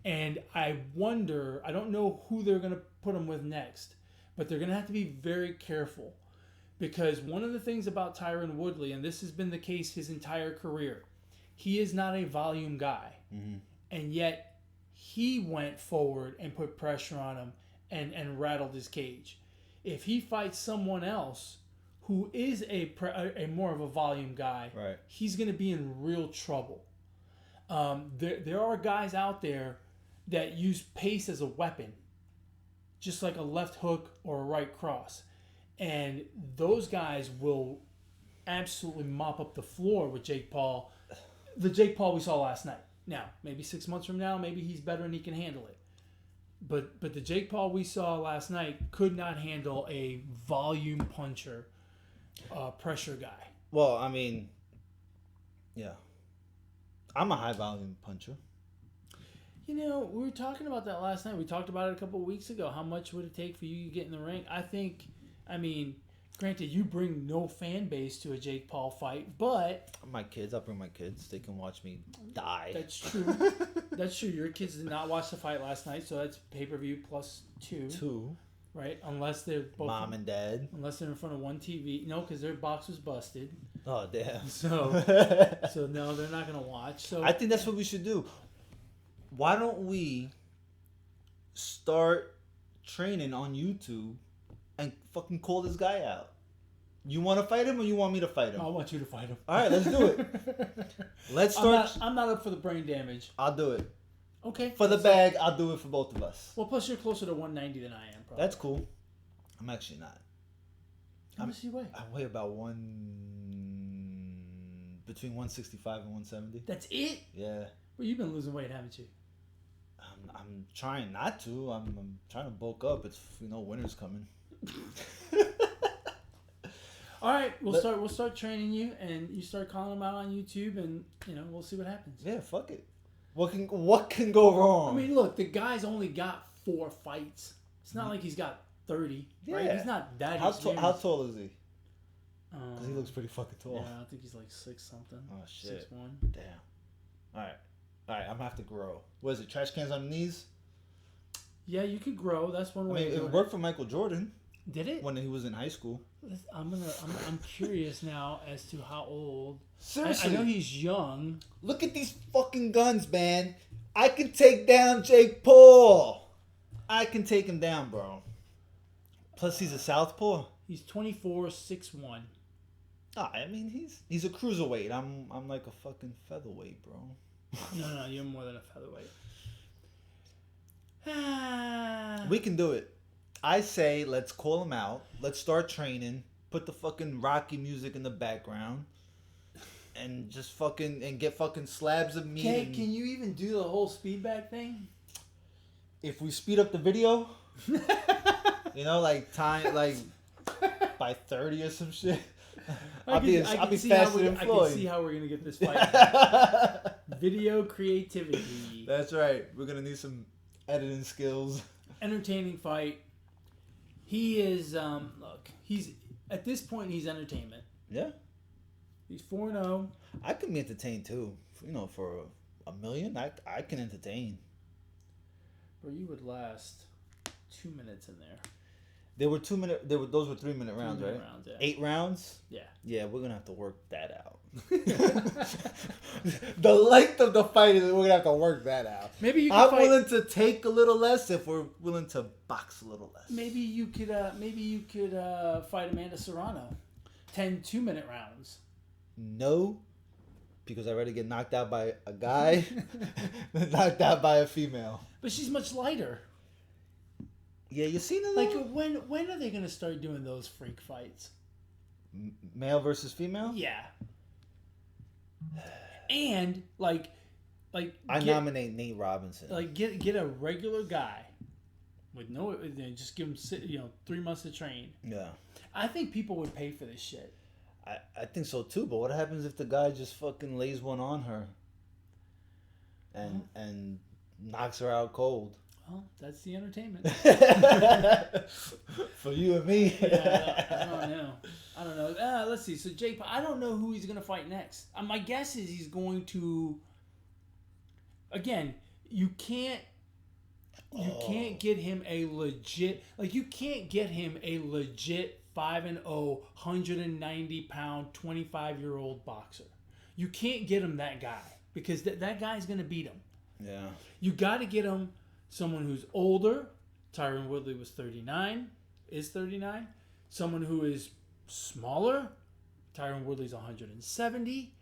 And I wonder, I don't know who they're going to put him with next, but they're going to have to be very careful. Because one of the things about Tyron Woodley, and this has been the case his entire career, he is not a volume guy. Mm-hmm. And yet he went forward and put pressure on him and rattled his cage. If he fights someone else who is a more of a volume guy, he's going to be in real trouble. There are guys out there that use pace as a weapon, just like a left hook or a right cross. And those guys will absolutely mop up the floor with Jake Paul. The Jake Paul we saw last night. Now, maybe 6 months from now, maybe he's better and he can handle it. But the Jake Paul we saw last night could not handle a volume puncher, pressure guy. Well, I mean, yeah. I'm a high volume puncher. We were talking about that last night. We talked about it a couple of weeks ago. How much would it take for you to get in the ring? I mean, granted, you bring no fan base to a Jake Paul fight, but... My kids, I'll bring my kids. They can watch me die. That's true. That's true. Your kids did not watch the fight last night, so that's pay-per-view plus 2. 2. Right? Unless they're both... Mom and Dad. Unless they're in front of one TV. No, because their box was busted. Oh, damn. So no, they're not going to watch. So I think that's what we should do. Why don't we start training on YouTube and fucking call this guy out? You want to fight him or you want me to fight him? I want you to fight him. All right, let's do it. Let's start. I'm not up for the brain damage. I'll do it. Okay. For the bag, I'll do it for both of us. Well, plus you're closer to 190 than I am, probably. That's cool. I'm actually not. How much do you weigh? I weigh about between 165 and 170. That's it? Yeah. Well, you've been losing weight, haven't you? I'm trying not to. I'm trying to bulk up. It's winter's coming. All right, we'll start training you, and you start calling them out on YouTube, and we'll see what happens. Yeah, fuck it. What can go wrong? I mean, look, the guy's only got 4 fights. It's not like he's got 30. Yeah. Right? He's not that. How tall is he? Because he looks pretty fucking tall. Yeah, I think he's like 6 something. Oh shit. 6'1". Damn. All right, I'm gonna have to grow. What is it? Trash cans on the knees? Yeah, you could grow. That's one way. It worked for Michael Jordan. Did it? When he was in high school. I'm curious now as to how old. Seriously. I know he's young. Look at these fucking guns, man. I can take down Jake Paul. I can take him down, bro. Plus, he's a southpaw. He's 24, 6'1". I mean, he's a cruiserweight. I'm like a fucking featherweight, bro. No, you're more than a featherweight. We can do it. I say let's call him out. Let's start training. Put the fucking Rocky music in the background. and just fucking and get fucking slabs of meat. Can you even do the whole speed bag thing? If we speed up the video, like time like by 30 or some shit. I'll be faster than Floyd. I can see how we're gonna get this fight. Video creativity. That's right. We're gonna need some editing skills. Entertaining fight. He is look. He's at this point. He's entertainment. Yeah. He's 4-0. I can be entertained too. For $1 million, I can entertain. Or you would last 2 minutes in there. They were 2 minute. Those were 3 minute rounds, 3 minute right? rounds, yeah. 8 rounds. Yeah. Yeah, we're gonna have to work that out. The length of the fight is we're gonna have to work that out. Maybe you. I'm willing to take a little less if we're willing to box a little less. Maybe you could. Fight Amanda Serrano. 10 2-minute rounds. No, because I'd rather get knocked out by a guy than knocked out by a female. But she's much lighter. Yeah, you seen it? Like when are they gonna start doing those freak fights? Male versus female? Yeah. And I nominate Nate Robinson. Like get a regular guy with just give him 3 months to train. Yeah. I think people would pay for this shit. I think so too, but what happens if the guy just fucking lays one on her and knocks her out cold? Well, that's the entertainment. For you and me. Yeah, I don't know. Let's see. So Jake, I don't know who he's going to fight next. My guess is he's going to. Again, you can't get him a legit. Like, you can't get him a legit 5-0, 190-pound, 25-year-old boxer. You can't get him that guy because that guy's going to beat him. Yeah. You got to get him someone who's older. Tyron Woodley is 39. Someone who is smaller. Tyron Woodley's 170.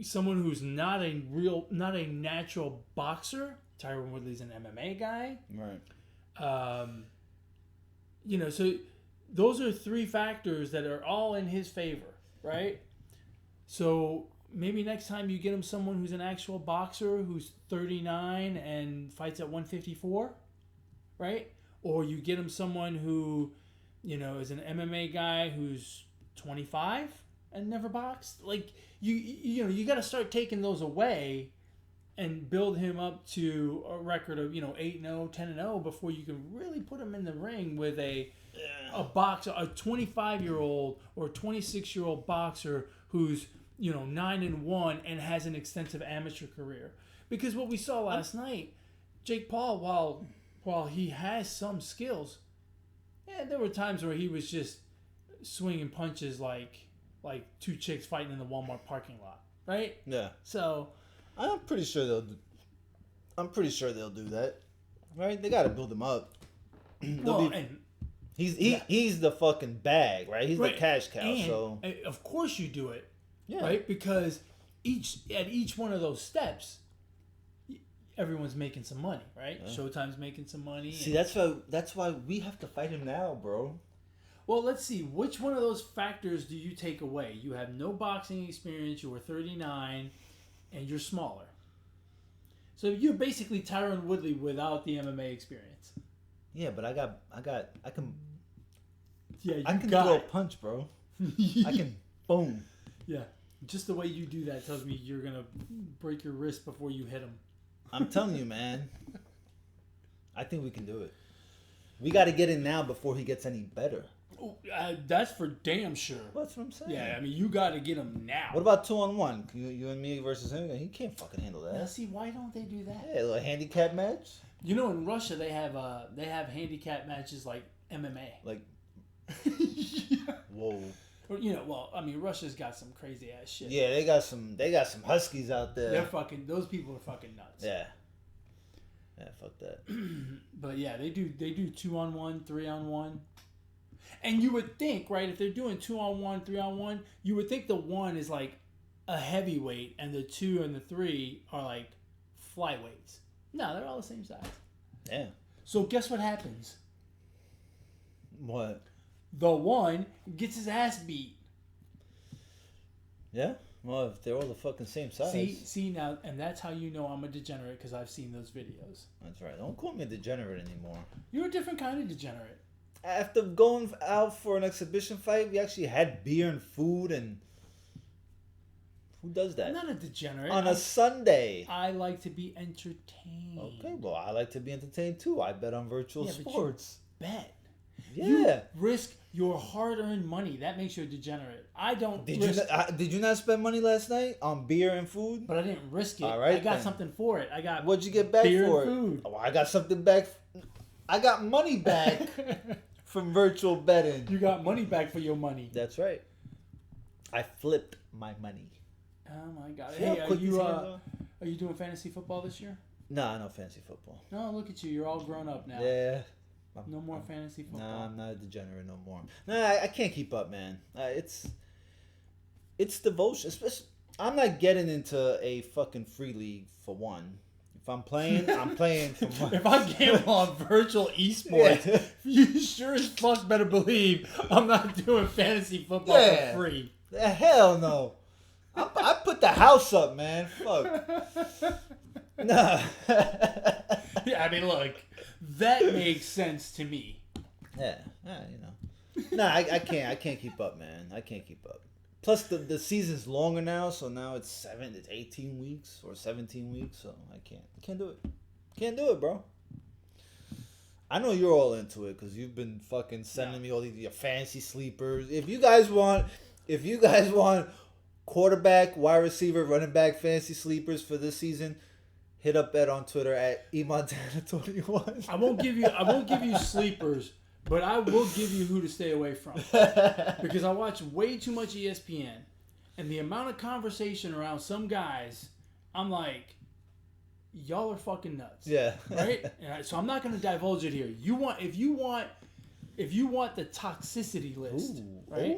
Someone who's not a natural boxer. Tyron Woodley's an MMA guy. Right. So those are 3 factors that are all in his favor, right? So maybe next time you get him someone who's an actual boxer who's 39 and fights at 154, right? Or you get him someone who, is an MMA guy who's 25 and never boxed. Like, you got to start taking those away and build him up to a record of 8-0, 10-0 before you can really put him in the ring with a boxer, a 25-year-old or 26-year-old boxer who's 9-1 and has an extensive amateur career. Because what we saw last night, Jake Paul, while he has some skills, there were times where he was just swinging punches like 2 chicks fighting in the Walmart parking lot, right? Yeah. So I'm pretty sure they'll do that, right? They got to build him up. He's the fucking bag, right? He's the cash cow. So of course you do it, yeah, right? Because at each one of those steps, everyone's making some money, right? Yeah. Showtime's making some money. See, that's why we have to fight him now, bro. Well, let's see. Which one of those factors do you take away? You have no boxing experience. You were 39. And you're smaller. So you're basically Tyron Woodley without the MMA experience. Yeah, but I can throw a punch, bro. I can boom. Yeah. Just the way you do that tells me you're going to break your wrist before you hit him. I'm telling you, man. I think we can do it. We got to get in now before he gets any better. That's for damn sure. That's what I'm saying. Yeah, I mean, you got to get him now. What about 2-on-1? You and me versus him? He can't fucking handle that. Now, see, why don't they do that? Yeah, a little handicap match. In Russia they have handicap matches like MMA. Like, yeah. Whoa. Or, Russia's got some crazy ass shit. Yeah, they got some huskies out there. Those people are fucking nuts. Yeah. Yeah, fuck that. But yeah, they do 2-on-1, 3-on-1. And you would think, right, if they're doing 2-on-1, 3-on-1, you would think the 1 is like a heavyweight and the 2 and the 3 are like flyweights. No, they're all the same size. Yeah. So guess what happens? What? The 1 gets his ass beat. Yeah? Well, if they're all the fucking same size. See now, and that's how you know I'm a degenerate, because I've seen those videos. That's right. Don't call me a degenerate anymore. You're a different kind of degenerate. After going out for an exhibition fight, we actually had beer and food, and who does that? I'm not a degenerate. On a Sunday. I like to be entertained. Okay, well, I like to be entertained too. I bet on virtual sports. Bet. Yeah. You risk your hard-earned money. That makes you a degenerate. I don't Did you not spend money last night on beer and food? But I didn't risk it. All right, I got then. something for it. I got What'd you get back beer for and it? food. Oh, I got something back. I got money back from virtual betting. You got money back for your money. That's right. I flipped my money. Oh my god! See how Hey, quick these hands are? are you doing fantasy football this year? Nah, no fantasy football. No, look at you. You're all grown up now. Yeah. No more fantasy football. Nah, I'm not a degenerate no more. Nah, I can't keep up, man. It's devotion. I'm not getting into a fucking free league for one. If I'm playing, I'm playing for money. If I gamble on virtual esports, Yeah. you sure as fuck better believe I'm not doing fantasy football for free. Hell no. I put the house up, man. Fuck. Nah. Yeah, I mean, look, that makes sense to me. Yeah, you know. Nah, I can't keep up, man. I can't keep up. Plus, the season's longer now, so now it's 18 weeks or 17 weeks, so I can't do it. Can't do it, bro. I know you're all into it because you've been fucking sending me all these your fantasy sleepers. If you guys want quarterback, wide receiver, running back fantasy sleepers for this season, hit up Ed on Twitter at emontana21. I won't give you sleepers, but I will give you who to stay away from. Because I watch way too much ESPN, and the amount of conversation around some guys, I'm like, y'all are fucking nuts. Yeah. Right? So I'm not going to divulge it here. If you want the toxicity list, right?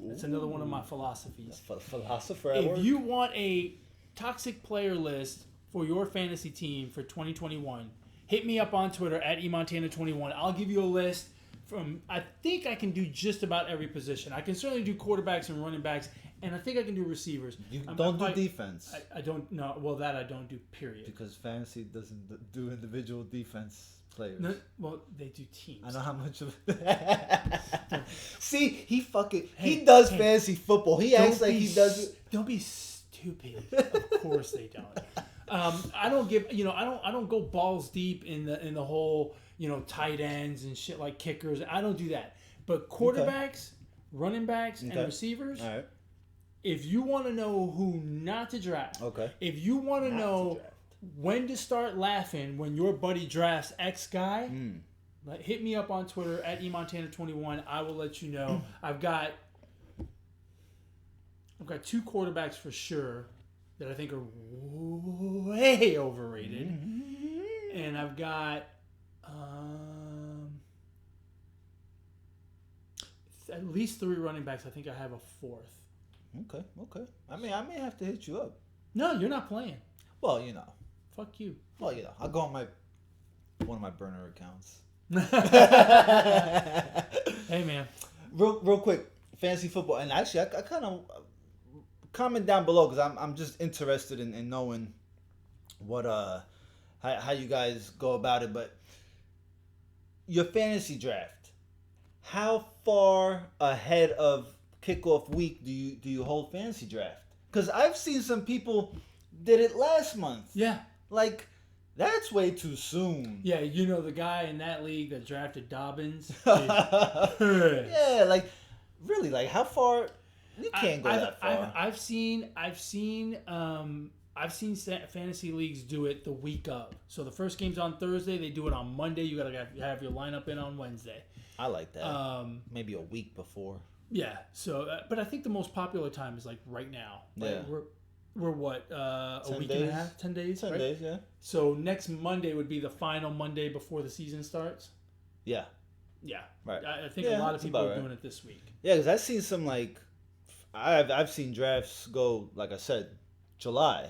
That's another one of my philosophies. Philosopher at work. If you want a toxic player list for your fantasy team for 2021, hit me up on Twitter at emontana21. I'll give you a list from, I think I can do just about every position. I can certainly do quarterbacks and running backs, and I think I can do receivers. You don't do defense. I don't know. Well, that I don't do, period. Because fantasy doesn't do individual defense players. No, well, they do teams. I know how much of See, he does fantasy football. He acts like he does it. Don't be stupid. Of course they don't. I don't go balls deep in the whole, tight ends and shit like kickers. I don't do that. But quarterbacks, running backs, and receivers. All right. If you want to know who not to draft, if you want to know when to start laughing when your buddy drafts X guy, hit me up on Twitter at emontana21. I will let you know. I've got 2 quarterbacks for sure that I think are way overrated, and I've got at least 3 running backs. I think I have a 4th. Okay. I mean, I may have to hit you up. No, you're not playing. Well, Fuck you. Well, I'll go on one of my burner accounts. Hey, man. Real quick, fantasy football, and actually, I kind of comment down below because I'm just interested in knowing what how you guys go about it. But your fantasy draft, how far ahead of kickoff week do you hold fantasy draft? Because I've seen some people did it last month. Yeah. Like, that's way too soon. Yeah, the guy in that league that drafted Dobbins. Yeah, like, really, like, how far? You can't go that far. I've seen fantasy leagues do it the week of. So the first game's on Thursday. They do it on Monday. You gotta have your lineup in on Wednesday. I like that. Maybe a week before. Yeah. So, but I think the most popular time is like right now. Right? Yeah. We're what, a week and a half? 10 days? 10 days, yeah. So next Monday would be the final Monday before the season starts? Yeah. Yeah. Right. I think a lot of people are doing it this week. Yeah, because I've seen some, like, I've seen drafts go, like I said, July.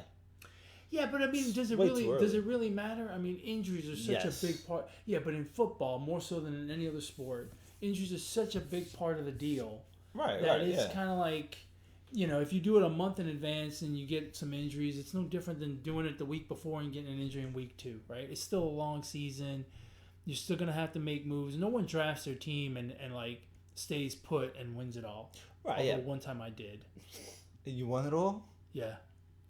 Yeah, but I mean, does it really matter? I mean, injuries are such a big part. Yeah, but in football, more so than in any other sport, injuries are such a big part of the deal. Right, that it's kind of like, if you do it a month in advance and you get some injuries, it's no different than doing it the week before and getting an injury in week 2, right? It's still a long season. You're still going to have to make moves. No one drafts their team and like stays put and wins it all. Right, Although yeah. one time I did. You won it all? Yeah.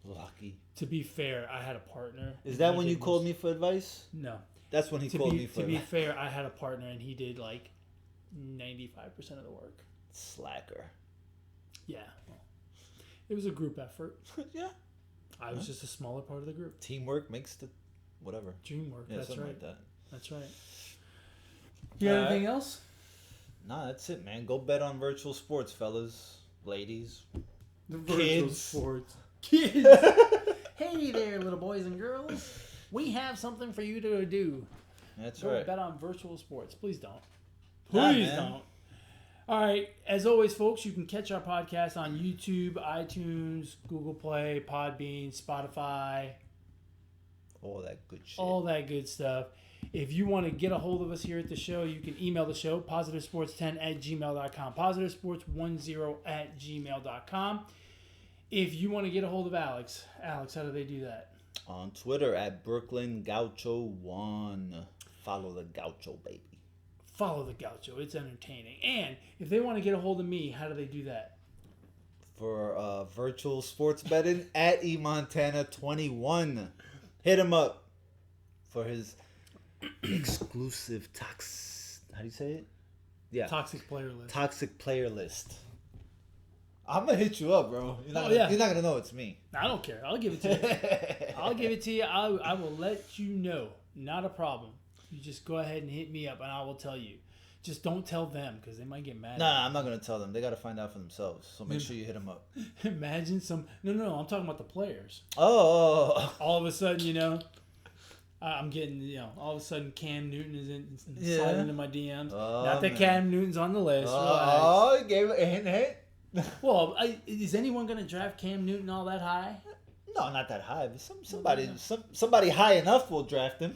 Lucky. To be fair, I had a partner. Is that when you called me for advice? No. That's when he called me for advice. To be advice. fair, I had a partner and he did like 95% of the work. Slacker. Yeah. Well, it was a group effort. Yeah. I was just a smaller part of the group. Teamwork makes the whatever. Dreamwork. Yeah, That's something right. like that. That's right. You got anything else? Nah, that's it, man. Go bet on virtual sports, fellas, ladies, The kids. sports. Kids. Hey there, little boys and girls. We have something for you to do. That's Go right. bet on virtual sports. Please don't. Nah, Please man. don't. All right. As always, folks, you can catch our podcast on YouTube, iTunes, Google Play, Podbean, Spotify, All that good shit. all that good stuff. If you want to get a hold of us here at the show, you can email the show, positivesports10@gmail.com, positivesports10@gmail.com. If you want to get a hold of Alex, how do they do that? On Twitter at Brooklyn Gaucho 1. Follow the Gaucho, baby. Follow the Gaucho. It's entertaining. And if they want to get a hold of me, how do they do that? For virtual sports betting at eMontana21. Hit him up for his exclusive how do you say it? Yeah. Toxic player list. Toxic player list. I'm gonna hit you up, bro. You're not gonna know it's me. I don't care. I'll give it to you. I'll give it to you. I will let you know. Not a problem. You just go ahead and hit me up, and I will tell you. Just don't tell them because they might get mad. Nah, I'm not gonna tell them. They gotta find out for themselves. So make sure you hit them up. Imagine some. No. I'm talking about the players. Oh. All of a sudden, I'm getting, all of a sudden Cam Newton is sliding into my DMs. Oh, Not that man. Cam Newton's on the list. Oh, you gave it a hint. Well, is anyone going to draft Cam Newton all that high? No, not that high. But somebody high enough will draft him.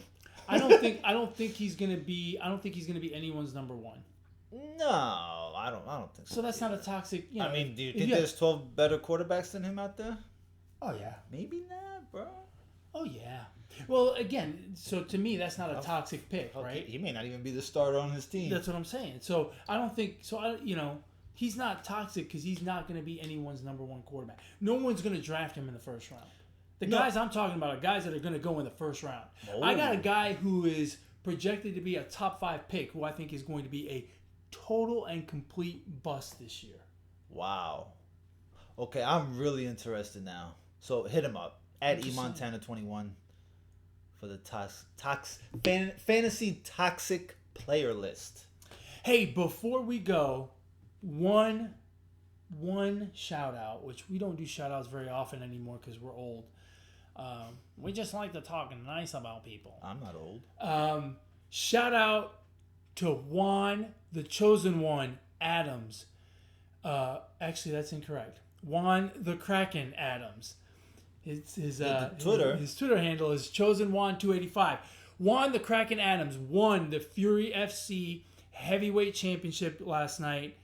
I don't think he's going to be. I don't think he's going to be anyone's number one. No, I don't think so. So that's not a toxic. I mean, do you think there's 12 better quarterbacks than him out there? Oh yeah. Maybe not, bro. Oh yeah. Well, again, so to me, that's not a toxic pick, right? He may not even be the starter on his team. That's what I'm saying. So I don't think. So he's not toxic because he's not going to be anyone's number one quarterback. No one's going to draft him in the first round. The guys I'm talking about are guys that are going to go in the first round. Oh. I got a guy who is projected to be a top 5 pick who I think is going to be a total and complete bust this year. Wow. Okay, I'm really interested now. So hit him up at eMontana21 for the fantasy toxic player list. Hey, before we go, one shout out, which we don't do shout outs very often anymore because we're old. We just like to talk nice about people. I'm not old. Shout out to Juan, the chosen one, Adams. Actually, that's incorrect. Juan, the Kracken Adams. His Twitter handle is chosen1 285. Juan, the Kracken Adams won the Fury FC heavyweight championship last night.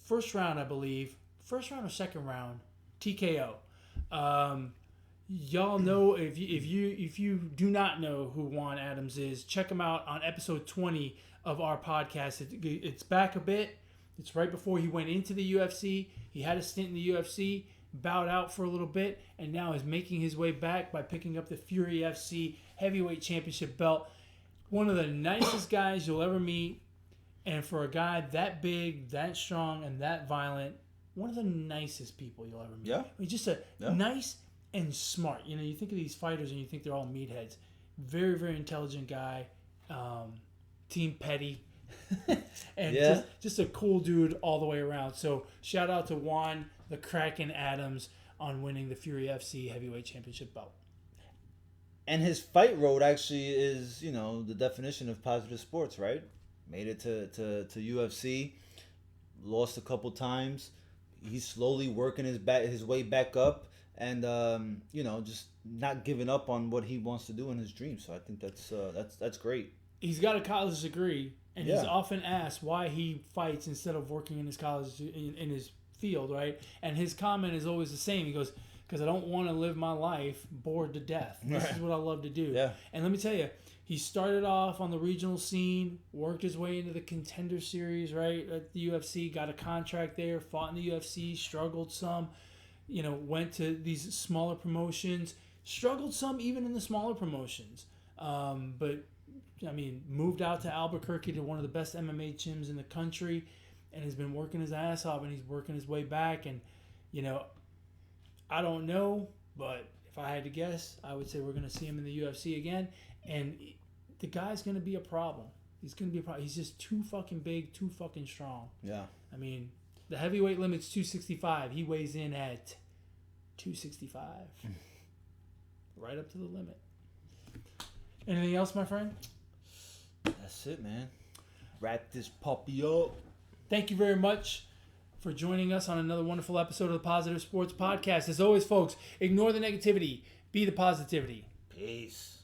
First round, I believe. First round or second round? TKO. Y'all know, if you do not know who Juan Adams is, check him out on episode 20 of our podcast. It's back a bit. It's right before he went into the UFC. He had a stint in the UFC, bowed out for a little bit, and now is making his way back by picking up the Fury FC heavyweight championship belt. One of the nicest guys you'll ever meet. And for a guy that big, that strong, and that violent, one of the nicest people you'll ever meet. Yeah. I mean, just a nice and smart. You think of these fighters and you think they're all meatheads. Very, very intelligent guy. Team Petty. And just a cool dude all the way around. So shout out to Juan, the Kraken Adams, on winning the Fury FC heavyweight championship belt. And his fight road actually is, the definition of positive sports, right? Made it to UFC, lost a couple times. He's slowly working his way back up, and just not giving up on what he wants to do in his dreams. So I think that's great. He's got a college degree, and he's often asked why he fights instead of working in his college in his field, right? And his comment is always the same. He goes, because I don't want to live my life bored to death. This is what I love to do. Yeah. And let me tell you, he started off on the regional scene, worked his way into the Contender Series, right, at the UFC, got a contract there, fought in the UFC, struggled some, went to these smaller promotions, struggled some even in the smaller promotions. But, moved out to Albuquerque to one of the best MMA gyms in the country and has been working his ass off, and he's working his way back. And, I don't know, but if I had to guess, I would say we're going to see him in the UFC again. And the guy's going to be a problem. He's going to be a problem. He's just too fucking big, too fucking strong. Yeah. The heavyweight limit's 265. He weighs in at 265. Right up to the limit. Anything else, my friend? That's it, man. Wrap this puppy up. Thank you very much for joining us on another wonderful episode of the Positive Sports Podcast. As always, folks, ignore the negativity. Be the positivity. Peace.